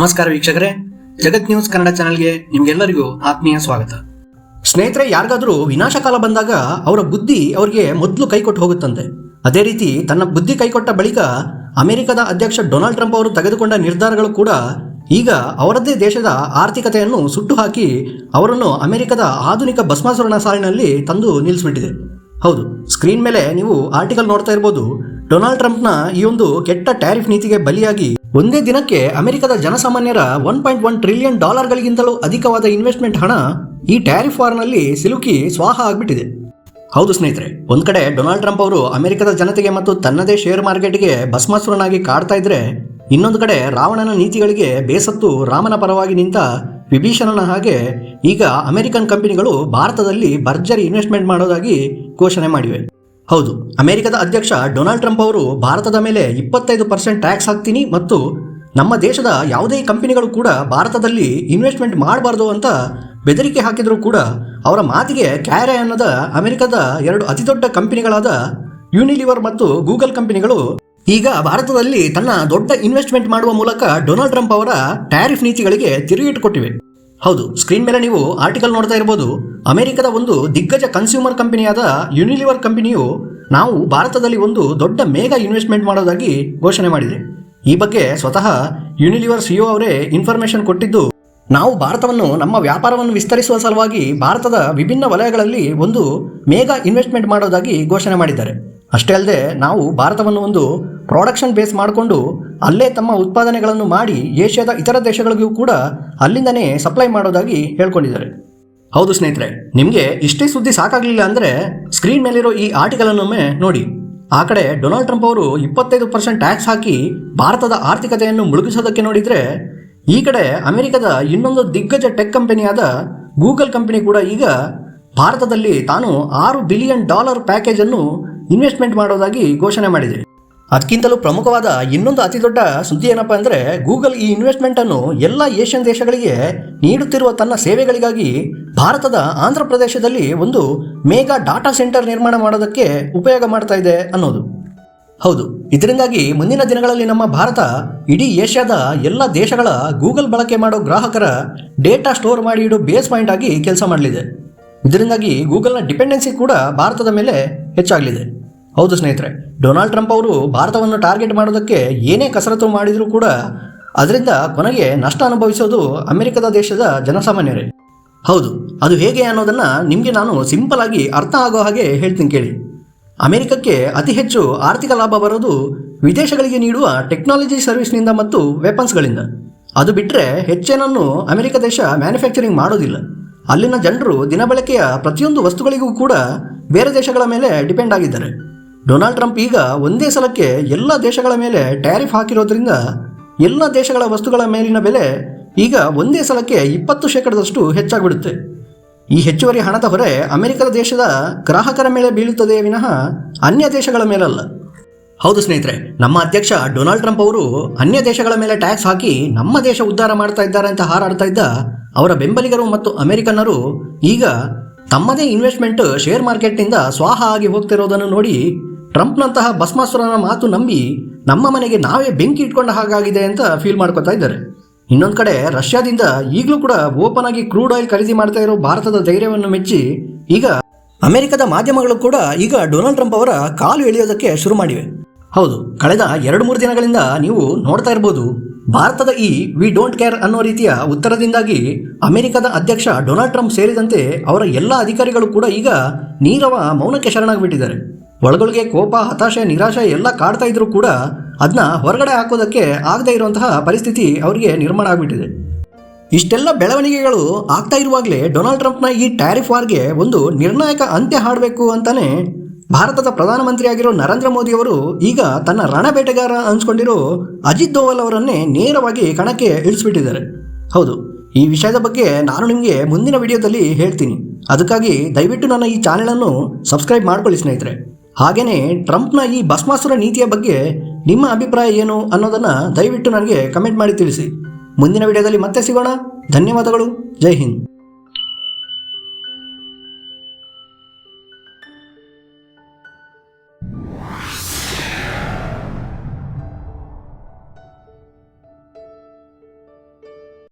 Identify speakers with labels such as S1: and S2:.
S1: ನಮಸ್ಕಾರ ವೀಕ್ಷಕರೇ, ಜಗತ್ ನ್ಯೂಸ್ ಕನ್ನಡ ಚಾನೆಲ್ಗೆ ನಿಮ್ಗೆಲ್ಲರಿಗೂ ಆತ್ಮೀಯ ಸ್ವಾಗತ. ಸ್ನೇಹಿತರೆ, ಯಾರಿಗಾದ್ರೂ ವಿನಾಶಕಾಲ ಬಂದಾಗ ಅವರ ಬುದ್ಧಿ ಅವರಿಗೆ ಮೊದಲು ಕೈಕೊಟ್ಟು ಹೋಗುತ್ತಂತೆ. ಅದೇ ರೀತಿ ತನ್ನ ಬುದ್ಧಿ ಕೈಕೊಟ್ಟ ಬಳಿಕ ಅಮೆರಿಕದ ಅಧ್ಯಕ್ಷ ಡೊನಾಲ್ಡ್ ಟ್ರಂಪ್ ಅವರು ತೆಗೆದುಕೊಂಡ ನಿರ್ಧಾರಗಳು ಕೂಡ ಈಗ ಅವರದ್ದೇ ದೇಶದ ಆರ್ಥಿಕತೆಯನ್ನು ಸುಟ್ಟು ಹಾಕಿ ಅವರನ್ನು ಅಮೆರಿಕದ ಆಧುನಿಕ ಭಸ್ಮಾಸುರನ ಸಾಲಿನಲ್ಲಿ ತಂದು ನಿಲ್ಲಿಸಿಬಿಟ್ಟಿದೆ. ಹೌದು, ಸ್ಕ್ರೀನ್ ಮೇಲೆ ನೀವು ಆರ್ಟಿಕಲ್ ನೋಡ್ತಾ ಇರ್ಬೋದು. ಡೊನಾಲ್ಡ್ ಟ್ರಂಪ್ನ ಈ ಒಂದು ಕೆಟ್ಟ ಟ್ಯಾರಿಫ್ ನೀತಿಗೆ ಬಲಿಯಾಗಿ ಒಂದೇ ದಿನಕ್ಕೆ ಅಮೆರಿಕದ ಜನಸಾಮಾನ್ಯರ $1.1 ಟ್ರಿಲಿಯನ್ ಗಳಿಗಿಂತಲೂ ಅಧಿಕವಾದ ಇನ್ವೆಸ್ಟ್ಮೆಂಟ್ ಹಣ ಈ ಟ್ಯಾರಿಫ್ ವಾರ್ನಲ್ಲಿ ಸಿಲುಕಿ ಸ್ವಾಹ ಆಗ್ಬಿಟ್ಟಿದೆ. ಹೌದು ಸ್ನೇಹಿತರೆ, ಒಂದ್ ಕಡೆ ಡೊನಾಲ್ಡ್ ಟ್ರಂಪ್ ಅವರು ಅಮೆರಿಕದ ಜನತೆಗೆ ಮತ್ತು ತನ್ನದೇ ಶೇರ್ ಮಾರ್ಕೆಟ್ಗೆ ಭಸ್ಮಾಸುರನಾಗಿ ಕಾಡ್ತಾ ಇದ್ರೆ, ಇನ್ನೊಂದು ಕಡೆ ರಾವಣನ ನೀತಿಗಳಿಗೆ ಬೇಸತ್ತು ರಾಮನ ಪರವಾಗಿ ನಿಂತ ವಿಭೀಷಣನ ಹಾಗೆ ಈಗ ಅಮೆರಿಕನ್ ಕಂಪನಿಗಳು ಭಾರತದಲ್ಲಿ ಭರ್ಜರಿ ಇನ್ವೆಸ್ಟ್ಮೆಂಟ್ ಮಾಡೋದಾಗಿ ಘೋಷಣೆ ಮಾಡಿವೆ. ಹೌದು, ಅಮೆರಿಕದ ಅಧ್ಯಕ್ಷ ಡೊನಾಲ್ಡ್ ಟ್ರಂಪ್ ಅವರು ಭಾರತದ ಮೇಲೆ 25% ಟ್ಯಾಕ್ಸ್ ಹಾಕ್ತೀನಿ ಮತ್ತು ನಮ್ಮ ದೇಶದ ಯಾವುದೇ ಕಂಪನಿಗಳು ಕೂಡ ಭಾರತದಲ್ಲಿ ಇನ್ವೆಸ್ಟ್ಮೆಂಟ್ ಮಾಡಬಾರ್ದು ಅಂತ ಬೆದರಿಕೆ ಹಾಕಿದರೂ ಕೂಡ ಅವರ ಮಾತಿಗೆ ಕ್ಯಾರೆ ಅನ್ನದ ಅಮೆರಿಕದ 2 ಅತಿದೊಡ್ಡ ಕಂಪನಿಗಳಾದ ಯೂನಿಲಿವರ್ ಮತ್ತು ಗೂಗಲ್ ಕಂಪನಿಗಳು ಈಗ ಭಾರತದಲ್ಲಿ ತನ್ನ ದೊಡ್ಡ ಇನ್ವೆಸ್ಟ್ಮೆಂಟ್ ಮಾಡುವ ಮೂಲಕ ಡೊನಾಲ್ಡ್ ಟ್ರಂಪ್ ಅವರ ಟ್ಯಾರಿಫ್ ನೀತಿಗಳಿಗೆ ತಿರುಗೇಟು ಕೊಟ್ಟಿವೆ. ಹೌದು, ಸ್ಕ್ರೀನ್ ಮೇಲೆ ನೀವು ಆರ್ಟಿಕಲ್ ನೋಡ್ತಾ ಇರಬಹುದು. ಅಮೆರಿಕದ ಒಂದು ದಿಗ್ಗಜ ಕನ್ಸ್ಯೂಮರ್ ಕಂಪನಿಯಾದ ಯೂನಿಲಿವರ್ ಕಂಪನಿಯು ನಾವು ಭಾರತದಲ್ಲಿ ಒಂದು ದೊಡ್ಡ ಮೇಗಾ ಇನ್ವೆಸ್ಟ್ಮೆಂಟ್ ಮಾಡೋದಾಗಿ ಘೋಷಣೆ ಮಾಡಿದೆ. ಈ ಬಗ್ಗೆ ಸ್ವತಃ ಯೂನಿಲಿವರ್ ಸಿಇಒ ಅವರೇ ಇನ್ಫಾರ್ಮೇಶನ್ ಕೊಟ್ಟಿದ್ದು, ನಾವು ಭಾರತವನ್ನು ನಮ್ಮ ವ್ಯಾಪಾರವನ್ನು ವಿಸ್ತರಿಸುವ ಸಲುವಾಗಿ ಭಾರತದ ವಿಭಿನ್ನ ವಲಯಗಳಲ್ಲಿ ಒಂದು ಮೇಗಾ ಇನ್ವೆಸ್ಟ್ಮೆಂಟ್ ಮಾಡೋದಾಗಿ ಘೋಷಣೆ ಮಾಡಿದ್ದಾರೆ. ಅಷ್ಟೇ ಅಲ್ಲದೆ ನಾವು ಭಾರತವನ್ನು ಒಂದು ಪ್ರೊಡಕ್ಷನ್ ಬೇಸ್ ಮಾಡಿಕೊಂಡು ಅಲ್ಲೇ ತಮ್ಮ ಉತ್ಪಾದನೆಗಳನ್ನು ಮಾಡಿ ಏಷ್ಯಾದ ಇತರ ದೇಶಗಳಿಗೂ ಕೂಡ ಅಲ್ಲಿಂದನೇ ಸಪ್ಲೈ ಮಾಡೋದಾಗಿ ಹೇಳ್ಕೊಂಡಿದ್ದಾರೆ. ಹೌದು ಸ್ನೇಹಿತರೆ, ನಿಮಗೆ ಇಷ್ಟೇ ಸುದ್ದಿ ಸಾಕಾಗಲಿಲ್ಲ ಅಂದರೆ ಸ್ಕ್ರೀನ್ ಮೇಲಿರೋ ಈ ಆರ್ಟಿಕಲ್ ಅನ್ನೊಮ್ಮೆ ನೋಡಿ. ಆ ಕಡೆ ಡೊನಾಲ್ಡ್ ಟ್ರಂಪ್ ಅವರು 25% ಟ್ಯಾಕ್ಸ್ ಹಾಕಿ ಭಾರತದ ಆರ್ಥಿಕತೆಯನ್ನು ಮುಳುಗಿಸೋದಕ್ಕೆ ನೋಡಿದರೆ, ಈ ಕಡೆ ಅಮೆರಿಕದ ಇನ್ನೊಂದು ದಿಗ್ಗಜ ಟೆಕ್ ಕಂಪನಿಯಾದ ಗೂಗಲ್ ಕಂಪನಿ ಕೂಡ ಈಗ ಭಾರತದಲ್ಲಿ ತಾನು $6 ಬಿಲಿಯನ್ ಪ್ಯಾಕೇಜ್ ಅನ್ನು ಇನ್ವೆಸ್ಟ್ಮೆಂಟ್ ಮಾಡೋದಾಗಿ ಘೋಷಣೆ ಮಾಡಿದೆ. ಅದಕ್ಕಿಂತಲೂ ಪ್ರಮುಖವಾದ ಇನ್ನೊಂದು ಅತಿ ದೊಡ್ಡ ಸುದ್ದಿ ಏನಪ್ಪ ಅಂದರೆ, ಗೂಗಲ್ ಈ ಇನ್ವೆಸ್ಟ್ಮೆಂಟ್ ಅನ್ನು ಎಲ್ಲ ಏಷ್ಯನ್ ದೇಶಗಳಿಗೆ ನೀಡುತ್ತಿರುವ ತನ್ನ ಸೇವೆಗಳಿಗಾಗಿ ಭಾರತದ ಆಂಧ್ರ ಪ್ರದೇಶದಲ್ಲಿ ಒಂದು ಮೇಗಾ ಡಾಟಾ ಸೆಂಟರ್ ನಿರ್ಮಾಣ ಮಾಡೋದಕ್ಕೆ ಉಪಯೋಗ ಮಾಡ್ತಾ ಇದೆ ಅನ್ನೋದು. ಹೌದು, ಇದರಿಂದಾಗಿ ಮುಂದಿನ ದಿನಗಳಲ್ಲಿ ನಮ್ಮ ಭಾರತ ಇಡೀ ಏಷ್ಯಾದ ಎಲ್ಲ ದೇಶಗಳ ಗೂಗಲ್ ಬಳಕೆ ಮಾಡೋ ಗ್ರಾಹಕರ ಡೇಟಾ ಸ್ಟೋರ್ ಮಾಡಿ ಇಡೋ ಬೇಸ್ ಪಾಯಿಂಟ್ ಆಗಿ ಕೆಲಸ ಮಾಡಲಿದೆ. ಇದರಿಂದಾಗಿ ಗೂಗಲ್ನ ಡಿಪೆಂಡೆನ್ಸಿ ಕೂಡ ಭಾರತದ ಮೇಲೆ ಹೆಚ್ಚಾಗಲಿದೆ. ಹೌದು ಸ್ನೇಹಿತರೆ, ಡೊನಾಲ್ಡ್ ಟ್ರಂಪ್ ಅವರು ಭಾರತವನ್ನು ಟಾರ್ಗೆಟ್ ಮಾಡೋದಕ್ಕೆ ಏನೇ ಕಸರತ್ತು ಮಾಡಿದರೂ ಕೂಡ ಅದರಿಂದ ಕೊನೆಗೆ ನಷ್ಟ ಅನುಭವಿಸೋದು ಅಮೆರಿಕದ ದೇಶದ ಜನಸಾಮಾನ್ಯರೇ. ಹೌದು, ಅದು ಹೇಗೆ ಅನ್ನೋದನ್ನು ನಿಮಗೆ ನಾನು ಸಿಂಪಲ್ ಆಗಿ ಅರ್ಥ ಆಗೋ ಹಾಗೆ ಹೇಳ್ತೀನಿ ಕೇಳಿ. ಅಮೆರಿಕಕ್ಕೆ ಅತಿ ಹೆಚ್ಚು ಆರ್ಥಿಕ ಲಾಭ ಬರೋದು ವಿದೇಶಗಳಿಗೆ ನೀಡುವ ಟೆಕ್ನಾಲಜಿ ಸರ್ವಿಸ್ನಿಂದ ಮತ್ತು ವೆಪನ್ಸ್ಗಳಿಂದ. ಅದು ಬಿಟ್ಟರೆ ಹೆಚ್ಚೇನನ್ನು ಅಮೆರಿಕ ದೇಶ ಮ್ಯಾನುಫ್ಯಾಕ್ಚರಿಂಗ್ ಮಾಡೋದಿಲ್ಲ. ಅಲ್ಲಿನ ಜನರು ದಿನಬಳಕೆಯ ಪ್ರತಿಯೊಂದು ವಸ್ತುಗಳಿಗೂ ಕೂಡ ಬೇರೆ ದೇಶಗಳ ಮೇಲೆ ಡಿಪೆಂಡ್ ಆಗಿದ್ದಾರೆ. ಡೊನಾಲ್ಡ್ ಟ್ರಂಪ್ ಈಗ ಒಂದೇ ಸಲಕ್ಕೆ ಎಲ್ಲ ದೇಶಗಳ ಮೇಲೆ ಟ್ಯಾರಿಫ್ ಹಾಕಿರೋದ್ರಿಂದ ಎಲ್ಲ ದೇಶಗಳ ವಸ್ತುಗಳ ಮೇಲಿನ ಬೆಲೆ ಈಗ ಒಂದೇ ಸಲಕ್ಕೆ 20% ಹೆಚ್ಚಾಗ್ಬಿಡುತ್ತೆ. ಈ ಹೆಚ್ಚುವರಿ ಹಣದ ಹೊರೆ ಅಮೆರಿಕದ ದೇಶದ ಗ್ರಾಹಕರ ಮೇಲೆ ಬೀಳುತ್ತದೆ ವಿನಃ ಅನ್ಯ ದೇಶಗಳ ಮೇಲಲ್ಲ. ಹೌದು ಸ್ನೇಹಿತರೆ, ನಮ್ಮ ಅಧ್ಯಕ್ಷ ಡೊನಾಲ್ಡ್ ಟ್ರಂಪ್ ಅವರು ಅನ್ಯ ದೇಶಗಳ ಮೇಲೆ ಟ್ಯಾಕ್ಸ್ ಹಾಕಿ ನಮ್ಮ ದೇಶ ಉದ್ಧಾರ ಮಾಡ್ತಾ ಇದ್ದಾರೆ ಅಂತ ಹಾರಾಡ್ತಾ ಇದ್ದ ಅವರ ಬೆಂಬಲಿಗರು ಮತ್ತು ಅಮೆರಿಕನ್ನರು ಈಗ ತಮ್ಮದೇ ಇನ್ವೆಸ್ಟ್ಮೆಂಟ್ ಶೇರ್ ಮಾರ್ಕೆಟ್ನಿಂದ ಸ್ವಾಹ ಆಗಿ ಹೋಗ್ತಿರೋದನ್ನು ನೋಡಿ ಟ್ರಂಪ್ನಂತಹ ಭಸ್ಮಾಸುರನ ಮಾತು ನಂಬಿ ನಮ್ಮ ಮನೆಗೆ ನಾವೇ ಬೆಂಕಿ ಇಟ್ಕೊಂಡ ಹಾಗಾಗಿದೆ ಅಂತ ಫೀಲ್ ಮಾಡ್ಕೊತಾ ಇದ್ದಾರೆ. ಇನ್ನೊಂದು ಕಡೆ ರಷ್ಯಾದಿಂದ ಈಗಲೂ ಕೂಡ ಓಪನ್ ಆಗಿ ಕ್ರೂಡ್ ಆಯಿಲ್ ಖರೀದಿ ಮಾಡ್ತಾ ಇರೋ ಭಾರತದ ಧೈರ್ಯವನ್ನು ಮೆಚ್ಚಿ ಈಗ ಅಮೆರಿಕದ ಮಾಧ್ಯಮಗಳು ಕೂಡ ಈಗ ಡೊನಾಲ್ಡ್ ಟ್ರಂಪ್ ಅವರ ಕಾಲು ಎಳೆಯೋದಕ್ಕೆ ಶುರು ಮಾಡಿವೆ. ಹೌದು, ಕಳೆದ 2-3 ದಿನಗಳಿಂದ ನೀವು ನೋಡ್ತಾ ಇರ್ಬೋದು, ಭಾರತದ ಈ ವಿ ಡೋಂಟ್ ಕೇರ್ ಅನ್ನೋ ರೀತಿಯ ಉತ್ತರದಿಂದಾಗಿ ಅಮೆರಿಕದ ಅಧ್ಯಕ್ಷ ಡೊನಾಲ್ಡ್ ಟ್ರಂಪ್ ಸೇರಿದಂತೆ ಅವರ ಎಲ್ಲ ಅಧಿಕಾರಿಗಳು ಕೂಡ ಈಗ ನೀರವ ಮೌನಕ್ಕೆ ಶರಣಾಗಿಬಿಟ್ಟಿದ್ದಾರೆ. ಒಳಗೊಳಗೆ ಕೋಪ, ಹತಾಶೆ, ನಿರಾಶೆ ಎಲ್ಲ ಕಾಡ್ತಾ ಇದ್ರೂ ಕೂಡ ಅದನ್ನ ಹೊರಗಡೆ ಹಾಕೋದಕ್ಕೆ ಆಗದೇ ಇರುವಂತಹ ಪರಿಸ್ಥಿತಿ ಅವರಿಗೆ ನಿರ್ಮಾಣ ಆಗಿಬಿಟ್ಟಿದೆ. ಇಷ್ಟೆಲ್ಲ ಬೆಳವಣಿಗೆಗಳು ಆಗ್ತಾ ಇರುವಾಗಲೇ ಡೊನಾಲ್ಡ್ ಟ್ರಂಪ್ನ ಈ ಟ್ಯಾರಿಫ್ ವಾರ್ಗೆ ಒಂದು ನಿರ್ಣಾಯಕ ಅಂತ್ಯ ಹಾಡಬೇಕು ಅಂತಾನೆ ಭಾರತದ ಪ್ರಧಾನಮಂತ್ರಿಯಾಗಿರೋ ನರೇಂದ್ರ ಮೋದಿ ಅವರು ಈಗ ತನ್ನ ರಣಬೇಟೆಗಾರ ಅನ್ಸ್ಕೊಂಡಿರೋ ಅಜಿತ್ ದೋವಲ್ ಅವರನ್ನೇ ನೇರವಾಗಿ ಕಣಕ್ಕೆ ಇಳಿಸ್ಬಿಟ್ಟಿದ್ದಾರೆ. ಹೌದು, ಈ ವಿಷಯದ ಬಗ್ಗೆ ನಾನು ನಿಮಗೆ ಮುಂದಿನ ವಿಡಿಯೋದಲ್ಲಿ ಹೇಳ್ತೀನಿ. ಅದಕ್ಕಾಗಿ ದಯವಿಟ್ಟು ನನ್ನ ಈ ಚಾನೆಲನ್ನು ಸಬ್ಸ್ಕ್ರೈಬ್ ಮಾಡ್ಕೊಳ್ಳಿ ಸ್ನೇಹಿತರೆ. ಹಾಗೆಯೇ ಟ್ರಂಪ್ನ ಈ ಭಸ್ಮಾಸುರ ನೀತಿಯ ಬಗ್ಗೆ ನಿಮ್ಮ ಅಭಿಪ್ರಾಯ ಏನು ಅನ್ನೋದನ್ನು ದಯವಿಟ್ಟು ನನಗೆ ಕಮೆಂಟ್ ಮಾಡಿ ತಿಳಿಸಿ. ಮುಂದಿನ ವಿಡಿಯೋದಲ್ಲಿ ಮತ್ತೆ ಸಿಗೋಣ. ಧನ್ಯವಾದಗಳು. ಜೈ ಹಿಂದ್.